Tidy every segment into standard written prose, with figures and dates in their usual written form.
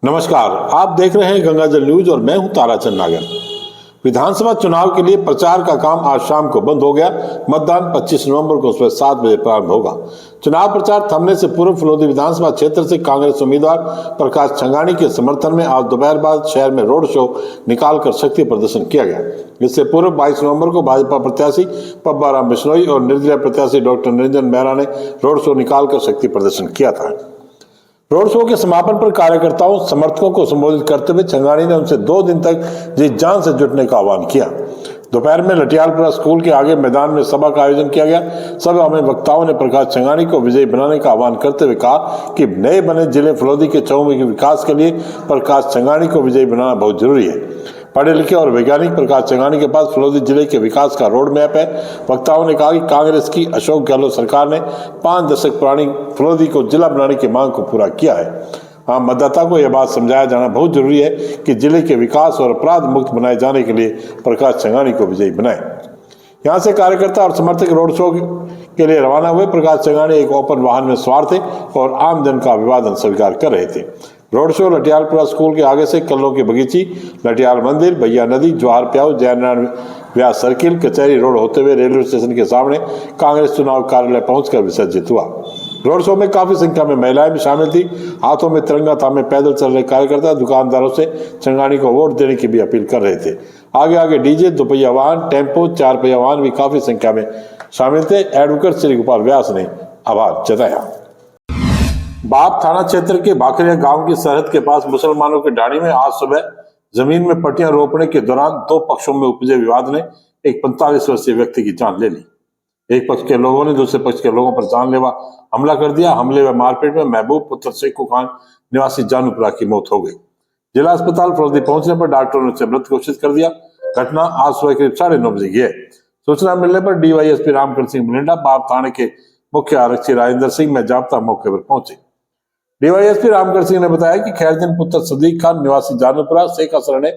नमस्कार, आप देख रहे हैं गंगाजल न्यूज और मैं हूं ताराचंद नागर। विधानसभा चुनाव के लिए प्रचार का काम आज शाम को बंद हो गया। मतदान 25 नवंबर को सुबह 7 बजे प्रारंभ होगा। चुनाव प्रचार थमने से पूर्व फलोदी विधानसभा क्षेत्र से कांग्रेस उम्मीदवार प्रकाश छंगानी के समर्थन में आज दोपहर बाद शहर में रोड शो निकालकर शक्ति प्रदर्शन किया गया। इससे पूर्व 22 नवंबर को भाजपा प्रत्याशी पब्बा राम बिश्नोई और निर्दलीय प्रत्याशी डॉक्टर निरंजन मेहरा ने रोड शो निकालकर शक्ति प्रदर्शन किया था। रोड शो के समापन पर कार्यकर्ताओं समर्थकों को संबोधित करते हुए छंगानी ने उनसे 2 दिन तक जी जान से जुटने का आह्वान किया। दोपहर में लटियालपुरा स्कूल के आगे मैदान में सभा का आयोजन किया गया। सभा में वक्ताओं ने प्रकाश छंगानी को विजयी बनाने का आह्वान करते हुए कहा कि नए बने जिले फलोदी के चहुमुखी विकास के लिए प्रकाश छंगानी को विजयी बनाना बहुत जरूरी है। पढ़े लिखे और वैज्ञानिक प्रकाश छंगानी के पास फलोदी जिले के विकास का रोड मैप है। वक्ताओं ने कहा कि कांग्रेस की अशोक गहलोत सरकार ने 5 दशक पुरानी फलोदी को जिला बनाने की मांग को पूरा किया है। आम मतदाता को यह बात समझाया जाना बहुत जरूरी है कि जिले के विकास और अपराध मुक्त बनाए जाने के लिए प्रकाश छंगानी को विजयी बनाए। यहाँ से कार्यकर्ता और समर्थक रोड शो के लिए रवाना हुए। प्रकाश छंगानी एक ओपन वाहन में सवार थे और आम जन का अभिवादन स्वीकार कर रहे थे। रोड शो लटियालपुरा स्कूल के आगे से कल्लों की बगीची, लटियाल मंदिर, भैया नदी, जवाहर प्याऊ, जयनारायण व्यास सर्किल, कचहरी रोड होते हुए रेलवे स्टेशन के सामने कांग्रेस चुनाव कार्यालय पहुंचकर विसर्जित हुआ। रोड शो में काफी संख्या में महिलाएं भी शामिल थी। हाथों में तिरंगा थामे पैदल चल रहे कार्यकर्ता दुकानदारों से छंगानी को वोट देने की भी अपील कर रहे थे। आगे आगे डीजे, 2 पहिया वाहन, टेम्पो, 4 पहिया वाहन भी काफी संख्या में शामिल थे। एडवोकेट श्री गोपाल व्यास ने आभार जताया। बाप थाना क्षेत्र के भाखरिया गांव की सरहद के पास मुसलमानों की ढाणी में आज सुबह जमीन में पट्टियां रोपने के दौरान 2 पक्षों में उपजे विवाद ने एक 45 वर्षीय व्यक्ति की जान ले ली। एक पक्ष के लोगों ने दूसरे पक्ष के लोगों पर जानलेवा हमला कर दिया। हमले व मारपीट में महबूब पुत्र शेखू खान निवासी जानूपुरा की मौत हो गई। जिला अस्पताल फलोदी पहुंचने पर डॉक्टरों ने उसे मृत घोषित कर दिया। घटना आज सुबह करीब 9:30 बजे की है। सूचना मिलने पर डीवाईएसपी रामकृष्ण सिंह मलिंडा, बाप थाने के मुख्य आरक्षी राजेंद्र सिंह में जाब्ता मौके पर पहुंचे। डीवाईएसपी रामकृष्ण सिंह ने बताया कि खैरदीन पुत्र सदीक खान निवासी जानूपुरा शेख असर ने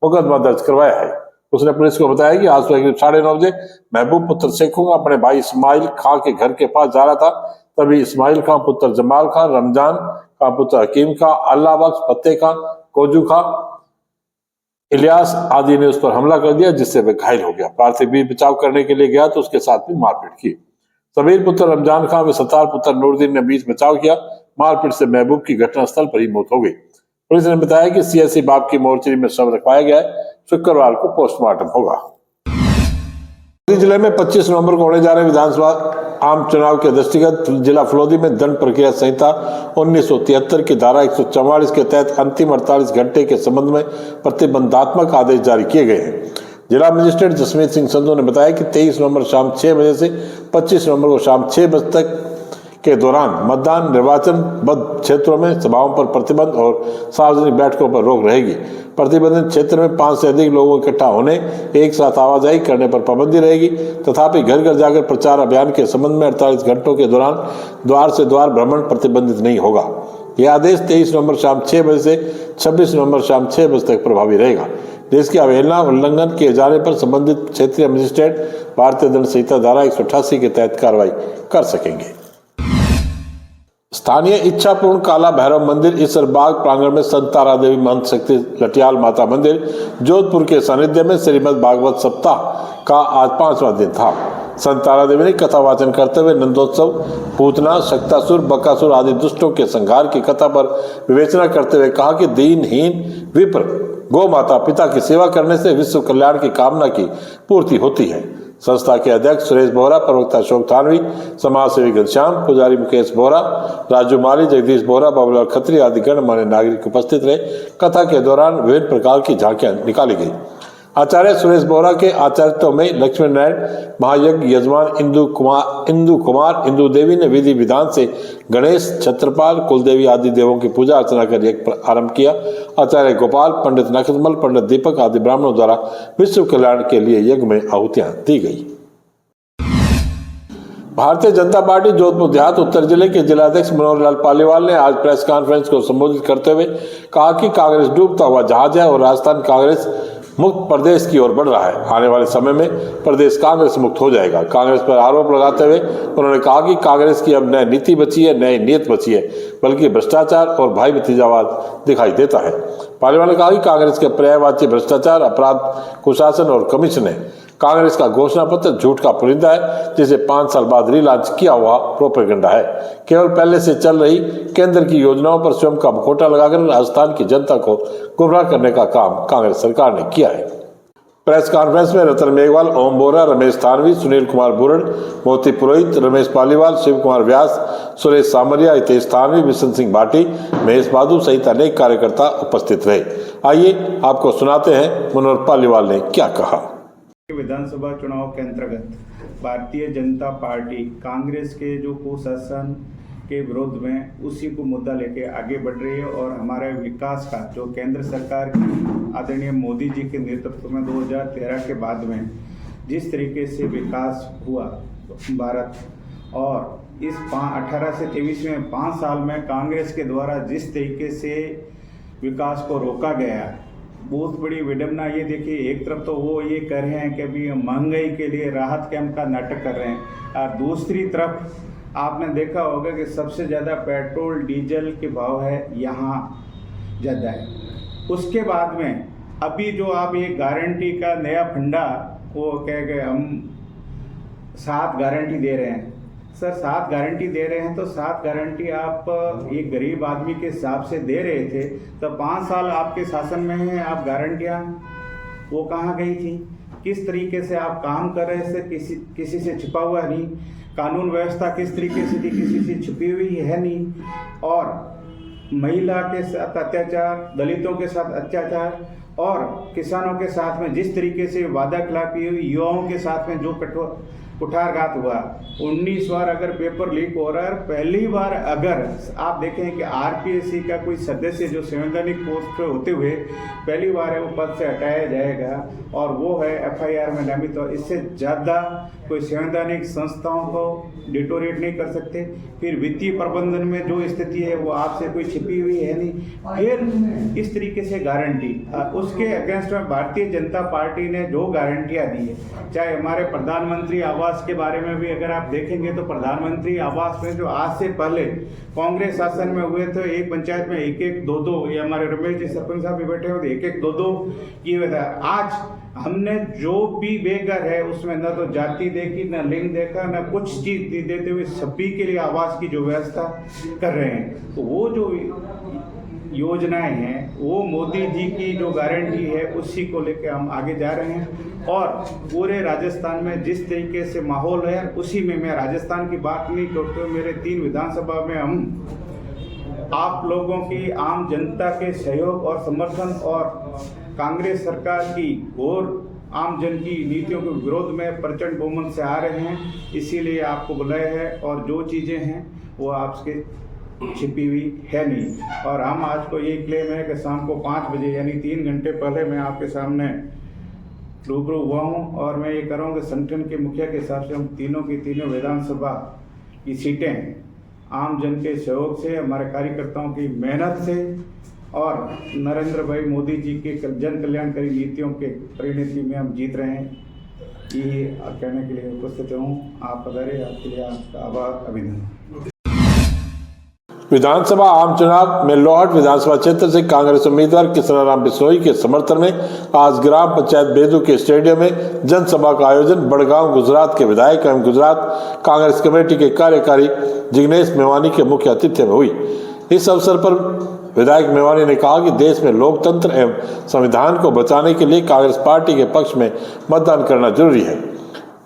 मुकदमा दर्ज करवाया है। उसने पुलिस को बताया कि आज सुबह 9:30 बजे महबूब पुत्र शेखू अपने भाई इस्माइल खां के घर के पास जा रहा था। तभी इस्माइल खां पुत्र जमाल खां, रमजान खां पुत्र हकीम खां, अल्लाह बख्श, फतेह खां, कोजू खां, इलियास आदि ने उस पर हमला कर दिया, जिससे वह घायल हो गया। पार्थिव भी बचाव करने के लिए गया तो उसके साथ भी मारपीट की। सबीर पुत्र रमजान खां व सत्तार पुत्र नूरदीन ने बीच बचाव किया। मारपीट से महबूब की घटनास्थल पर ही मौत हो गई। पुलिस ने बताया कि सीएससी बाप की मोर्चरी में शव रखवाया गया है। शुक्रवार को पोस्टमार्टम होगा। जिले में 25 नवंबर को होने जा रहे विधानसभा आम चुनाव के दृष्टिगत जिला फलोदी में दंड प्रक्रिया संहिता 1973 की धारा 144 के तहत अंतिम 48 घंटे के संबंध में प्रतिबंधात्मक आदेश जारी किए गए हैं। जिला मजिस्ट्रेट जसमीत सिंह संधू ने बताया कि 23 नवंबर शाम 6 बजे से 25 नवंबर को शाम 6 बजे तक के दौरान मतदान निर्वाचन बद्ध क्षेत्रों में सभाओं पर प्रतिबंध और सार्वजनिक बैठकों पर रोक रहेगी। प्रतिबंधित क्षेत्र में 5 से अधिक लोगों इकट्ठा होने, एक साथ आवाजाही करने पर पाबंदी रहेगी। तथापि घर घर जाकर प्रचार अभियान के संबंध में 48 घंटों के दौरान द्वार से द्वार भ्रमण प्रतिबंधित नहीं होगा। यह आदेश 23 नवंबर शाम 6 बजे से 26 नवंबर शाम 6 बजे तक प्रभावी रहेगा। जिसकी अवहेलना उल्लंघन किए जाने पर संबंधित क्षेत्रीय मजिस्ट्रेट भारतीय दंड संहिता धारा 188 के तहत कार्रवाई कर सकेंगे। स्थानीय इच्छापूर्ण काला भैरव मंदिर इसरबाग प्रांगण में संत तारा देवी महंत शक्ति लटियाल माता मंदिर जोधपुर के सानिध्य में श्रीमद् भागवत सप्ताह का आज 5वां दिन था। संत तारा देवी ने कथा वाचन करते हुए नंदोत्सव, पूतना, शक्तासुर, बकासुर आदि दुष्टों के संहार की कथा पर विवेचना करते हुए कहा कि दीनहीन विप्र गौ माता पिता की सेवा करने से विश्व कल्याण की कामना की पूर्ति होती है। संस्था के अध्यक्ष सुरेश बोहरा, प्रवक्ता अशोक थानवी, समाजसेवी घनश्याम, पुजारी मुकेश बोहरा, राजू माली, जगदीश बोहरा, बाबूलाल खत्री आदि गणमान्य नागरिक उपस्थित रहे। कथा के दौरान विभिन्न प्रकार की झांकियां निकाली गई। आचार्य सुरेश बोहरा के आचार्यत्व में लक्ष्मी नारायण महायज्ञ यजमान इंदु कुमार इंदु देवी ने विधि विधान से गणेश, छत्रपाल, कुलदेवी आदि देवों की पूजा अर्चना कर यज्ञ आरंभ किया। आचार्य गोपाल, पंडित नखतमल, पंडित दीपक आदि ब्राह्मणों द्वारा विश्व कल्याण के लिए यज्ञ में आहुतियां दी गई। भारतीय जनता पार्टी जोधपुर देहात उत्तर जिले के जिलाध्यक्ष मनोहर लाल पालीवाल ने आज प्रेस कॉन्फ्रेंस को संबोधित करते हुए कहा कि कांग्रेस डूबता हुआ जहाज है और राजस्थान कांग्रेस मुक्त प्रदेश की ओर बढ़ रहा है। आने वाले समय में प्रदेश कांग्रेस मुक्त हो जाएगा। कांग्रेस पर आरोप लगाते हुए उन्होंने कहा कि कांग्रेस की अब नई नीति बची है, नई नीयत बची है, बल्कि भ्रष्टाचार और भाई भतीजावाद दिखाई देता है। पालीवाल ने कहा कि कांग्रेस के पर्यायवाची भ्रष्टाचार, अपराध, कुशासन और कमीशन है। कांग्रेस का घोषणा पत्र झूठ का पुलिंदा है, जिसे 5 साल बाद रीलॉन्च किया हुआ प्रोपेगेंडा है। केवल पहले से चल रही केंद्र की योजनाओं पर स्वयं का मुखौटा लगाकर राजस्थान की जनता को गुमराह करने का काम कांग्रेस सरकार ने किया है। प्रेस कॉन्फ्रेंस में रतन मेघवाल, ओम बोरा, रमेश थानवी, सुनील कुमार बुरड़, मोती पुरोहित, रमेश पालीवाल, शिव कुमार व्यास, सुरेश सामरिया, हितेश थानवी, बिशन सिंह भाटी, महेश बादू सहित अनेक कार्यकर्ता उपस्थित रहे। आइए आपको सुनाते हैं मनोहर पालीवाल ने क्या कहा। विधानसभा चुनाव के अंतर्गत भारतीय जनता पार्टी कांग्रेस के जो कुशासन के विरोध में उसी को मुद्दा लेके आगे बढ़ रही है और हमारे विकास का जो केंद्र सरकार की आदरणीय मोदी जी के नेतृत्व में 2013 के बाद में जिस तरीके से विकास हुआ भारत, और इस 18 से 23 में 5 साल में कांग्रेस के द्वारा जिस तरीके से विकास को रोका गया, बहुत बड़ी विडंबना। ये देखिए, एक तरफ तो वो ये कर रहे हैं कि अभी महंगाई के लिए राहत कैंप का नाटक कर रहे हैं, और दूसरी तरफ आपने देखा होगा कि सबसे ज़्यादा पेट्रोल डीजल के भाव है यहाँ ज़्यादा है। उसके बाद में अभी जो आप ये गारंटी का नया फंडा वो कह के हम 7 गारंटी दे रहे हैं। सर 7 गारंटी दे रहे हैं तो 7 गारंटी आप एक गरीब आदमी के हिसाब से दे रहे थे, तो 5 साल आपके शासन में है, आप गारंटियाँ वो कहाँ गई थी? किस तरीके से आप काम कर रहे थे? किसी से छिपा हुआ नहीं। कानून व्यवस्था किस तरीके से थी? किसी से छुपी हुई है नहीं। और महिला के साथ अत्याचार, दलितों के साथ अत्याचार और किसानों के साथ में जिस तरीके से वादा खिलाफी हुई, युवाओं के साथ में जो कुठारघात हुआ, 19 बार अगर पेपर लीक हो रहा है, पहली बार अगर आप देखें कि आरपीएससी का कोई सदस्य जो संवैधानिक पोस्ट पे होते हुए पहली बार है वो पद से हटाया जाएगा और वो है एफआईआर में नामित। तो इससे ज़्यादा कोई संवैधानिक संस्थाओं को डिटोरेट नहीं कर सकते। फिर वित्तीय प्रबंधन में जो स्थिति है वो आपसे कोई छिपी हुई है नहीं। फिर इस तरीके से गारंटी, उसके अगेंस्ट में भारतीय जनता पार्टी ने जो गारंटियाँ दी है, चाहे हमारे प्रधानमंत्री आवास के बारे में भी अगर आप देखेंगे तो प्रधानमंत्री आवास में जो आज से पहले कांग्रेस शासन में हुए थे, एक पंचायत में 1-1, 2-2, ये हमारे रमेश जी सरपंच साहब भी बैठे हुए थे, 1-1, 2-2 किए हुए थे। आज हमने जो भी बेघर है उसमें न तो जाति देखी, न लिंग देखा, न कुछ चीज देते हुए सभी के लिए आवास की जो व्यवस्था कर रहे हैं। तो वो जो योजनाएं हैं वो मोदी जी की जो गारंटी है उसी को लेकर हम आगे जा रहे हैं। और पूरे राजस्थान में जिस तरीके से माहौल है उसी में, मैं राजस्थान की बात नहीं करते हुए मेरे 3 विधानसभा में हम आप लोगों की, आम जनता के सहयोग और समर्थन और कांग्रेस सरकार की और आम जन की नीतियों के विरोध में प्रचंड बहुमत से आ रहे हैं, इसीलिए आपको बुलाया है। और जो चीज़ें हैं वो आपके छिपी हुई है नहीं। और हम आज को ये क्लेम है कि शाम को 5 बजे यानी 3 घंटे पहले मैं आपके सामने रूबरू हुआ हूँ और मैं ये कर रहा हूँ कि संगठन के मुखिया के हिसाब से हम तीनों की तीनों विधानसभा की सीटें आम जन के सहयोग से, हमारे कार्यकर्ताओं की मेहनत से और नरेंद्र भाई मोदी जी के जन कल्याणकारी नीतियों के परिणति में हम जीत रहे हैं। ये कहने के लिए उपस्थित हूँ। आप पधारे, आपके लिए आपका आभार, अभिनंदन। विधानसभा आम चुनाव में लोहाट विधानसभा क्षेत्र से कांग्रेस उम्मीदवार किशनराम बिश्नोई के समर्थन में आज ग्राम पंचायत बेदू के स्टेडियम में जनसभा का आयोजन बड़गांव गुजरात के विधायक एवं गुजरात कांग्रेस कमेटी के कार्यकारी जिग्नेश मेवानी के मुख्य आतिथ्य में हुई। इस अवसर पर विधायक मेवानी ने कहा कि देश में लोकतंत्र एवं संविधान को बचाने के लिए कांग्रेस पार्टी के पक्ष में मतदान करना जरूरी है।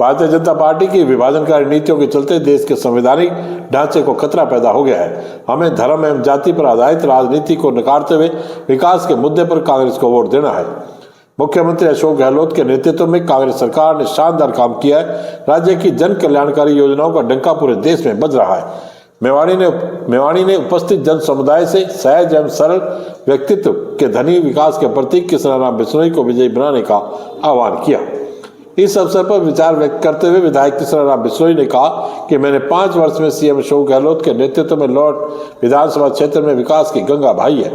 भारतीय जनता पार्टी की विभाजनकारी नीतियों के चलते देश के संवैधानिक ढांचे को खतरा पैदा हो गया है। हमें धर्म एवं जाति पर आधारित राजनीति को नकारते हुए विकास के मुद्दे पर कांग्रेस को वोट देना है। मुख्यमंत्री अशोक गहलोत के नेतृत्व में कांग्रेस सरकार ने शानदार काम किया है। राज्य की जन कल्याणकारी योजनाओं का डंका पूरे देश में बज रहा है। मेवानी ने उपस्थित जन समुदाय से सहज एवं सरल व्यक्तित्व के धनी विकास के प्रतीक किशनराम बिश्नोई को विजयी बनाने का आह्वान किया। इस अवसर पर विचार व्यक्त करते हुए विधायक किशनराम बिश्नोई ने कहा कि मैंने 5 वर्ष में सीएम अशोक गहलोत के नेतृत्व में लोहाट विधानसभा क्षेत्र में विकास की गंगा बहाई है।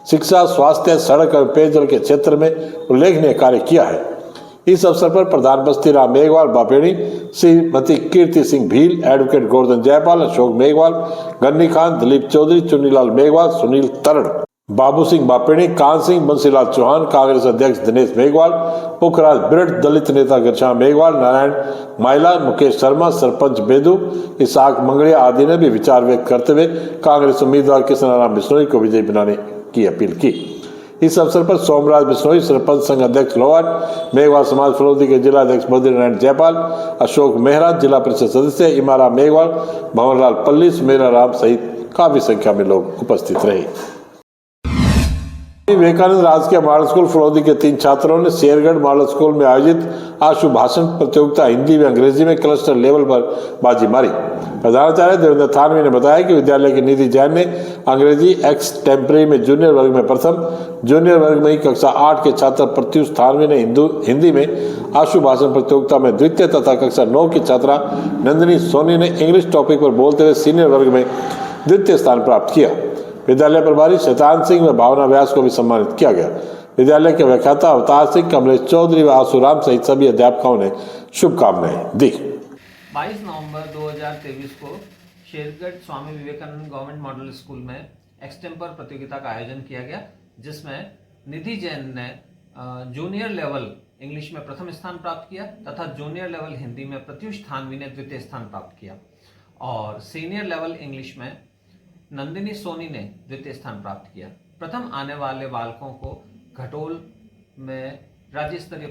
शिक्षा, स्वास्थ्य, सड़क और पेयजल के क्षेत्र में उल्लेखनीय कार्य किया है। इस अवसर पर प्रधान बस्ती राम मेघवाल बापेड़ी, श्रीमती कीर्ति सिंह भील, एडवोकेट गोवर्धन जयपाल, अशोक मेघवाल, गन्नी खान, दिलीप चौधरी, चुन्नीलाल मेघवाल, सुनील तरड़, बाबू सिंह बापेड़ी, कान सिंह, बंसीलाल चौहान, कांग्रेस अध्यक्ष दिनेश मेघवाल, पुखराज बिरट, दलित नेता घनश्याम मेघवाल, नारायण माइला, मुकेश शर्मा, सरपंच बेदू, इसाक मंगड़िया आदि ने भी विचार व्यक्त करते हुए कांग्रेस उम्मीदवार किशनराम बिश्नोई को विजयी बनाने की अपील की। इस अवसर पर सोमराज बिश्नोई, सरपंच संघ अध्यक्ष लोहार, मेघवाल समाज फलोदी के जिला अध्यक्ष बद्रीनारायण जयपाल, अशोक मेहरा, जिला परिषद सदस्य इमारा मेघवाल, भंवरलाल पल्ली, सुमेरा राम सहित काफी संख्या में लोग उपस्थित रहे। विवेकानंद राजकीय मॉडल स्कूल फलोदी के 3 छात्रों ने शेरगढ़ मॉडल स्कूल में आयोजित आशु भाषण प्रतियोगिता हिंदी व अंग्रेजी में क्लस्टर लेवल पर बाजी मारी। प्रधानाचार्य देवेंद्र थानवी ने बताया कि विद्यालय की निधि जैन ने अंग्रेजी एक्स टेम्पररी में जूनियर वर्ग में प्रथम, जूनियर वर्ग में ही कक्षा 8 के छात्र प्रत्युष थानवी ने हिंदी में आशु भाषण प्रतियोगिता में द्वितीय तथा कक्षा 9 की छात्रा नंदिनी सोनी ने इंग्लिश टॉपिक पर बोलते हुए सीनियर वर्ग में द्वितीय स्थान प्राप्त किया। विद्यालय प्रभारी शैतान सिंह व भावना व्यास को भी सम्मानित किया गया। विद्यालय के व्याख्याता अवतार सिंह, कमलेश चौधरी व आसूराम सहित सभी अध्यापकों ने शुभकामनाएं दी। 22 नवंबर 2023 को Shergarh Swami Vivekananda government model school में एक्सटेम्पर प्रतियोगिता का आयोजन किया गया, जिसमें निधि जैन ने जूनियर लेवल इंग्लिश में प्रथम स्थान प्राप्त किया तथा जूनियर लेवल हिंदी में प्रत्युष थानवी ने द्वितीय स्थान प्राप्त किया और सीनियर लेवल इंग्लिश में नंदिनी सोनी ने द्वितीय स्थान प्राप्त किया। प्रथम आने वाले बालकों को घटोल में राज्य स्तरीय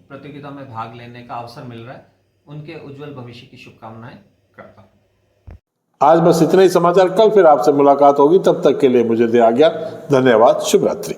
प्रतियोगिता में भाग लेने का अवसर मिल रहा है। उनके उज्जवल भविष्य की शुभकामनाएं करता हूं। आज बस इतने ही समाचार। कल फिर आपसे मुलाकात होगी, तब तक के लिए मुझे दे आज्ञा। धन्यवाद। शुभ रात्रि।